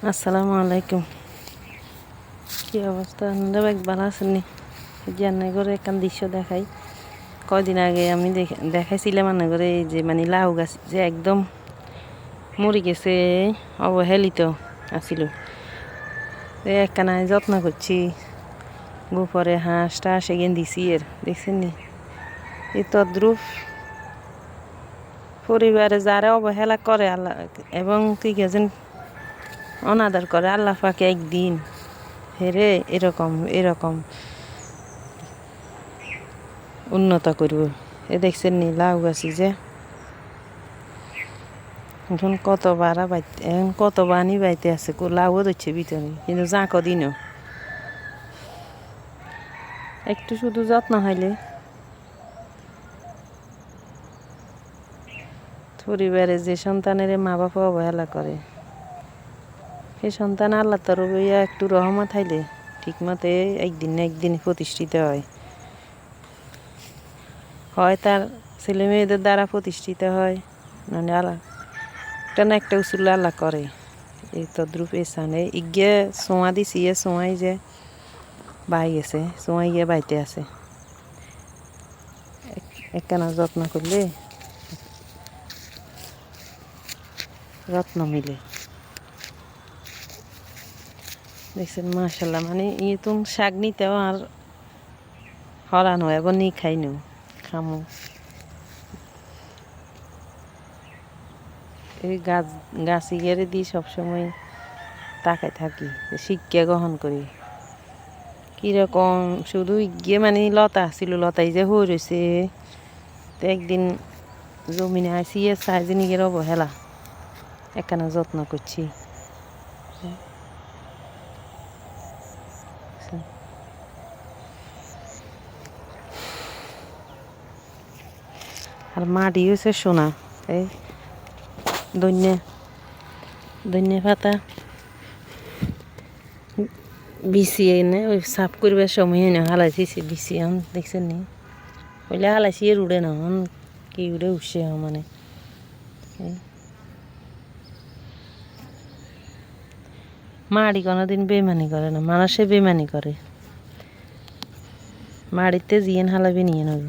আসসালামু আলাইকুম। কি অবস্থা? আপনারা ভালো আছেননি? জান্নাই করে একখান দৃশ্য দেখাই। কয়দিন আগে আমি দেখাইছিলাম রান্না করে এই যে মানে লাউ গাছ যে একদম মরে গেছে, অবহেলিত আসিল। একখানায় যত্ন করছি, গোপরে হাঁস টাস এগেন দিছি এর, দেখছেন নি? এই তদ্রুপ পরিবারে যারা অবহেলা করে আল্লাহ এবং কি গেছেন অনাদর করে, আল্লাহ পাকে একদিন হেরে এরকম এরকম উন্নত করব। এ দেখছেন নি লাউ গাছি যে এখন কত বাড়া বাইতে, এখন কত বানি বাইতে আছে, লাউও ধরছে ভিতরে, কিন্তু যা কদিনও একটু শুধু যত্ন হইলে পরিবারে যে সন্তানের মা বাবা অবহেলা করে, সেই সন্তান আল্লাহ তার একটু রহমত হাইলে ঠিক মতে একদিন না একদিন প্রতিষ্ঠিত হয়। হয় তার ছেলে মেয়েদের দ্বারা প্রতিষ্ঠিত হয়, মানে আল্লাহ একটা না একটা উসুল আল্লাহ করে। এই তদ্রুপ এসানে ইগে সোঁয়া দিছি, সোঁয়াই যে বাই গেছে, সোঁয়াই গিয়ে বাইতে আছে। একখানা যত্ন করলে রত্ন মিলে। দেখছেন মাশাল্লাহ, মানে তুমি শাক নিতেও আর হরানো এবং নি খাইনো খামো। এই গাছি গেড়ে দিই সবসময় তাকায় থাকি, শিক্ষা গ্রহণ করি কীরকম। শুধু গিয়ে মানে লতা ছিল, লতাই যে হয়ে রয়েছে। তো একদিন জমিনে আইসি চাইজি নিজের অবহেলা, একখানা যত্ন করছি। আর মাটি হয়েছে সোনা। এই ধন্যে পাতা বিছিয়ে এনে ওই সাফ করবার সময় এনে হালাইছি বিছি, এখন দেখছেন নি বলে হালাইছি এর উড়ে না, কি উড়ে উঠছে মানে। মাড়ি কোনোদিন বেমানি করে না, মানুষে বেমানি করে। মাড়িতে জিয়েন হালাবি নিয়ে নেব।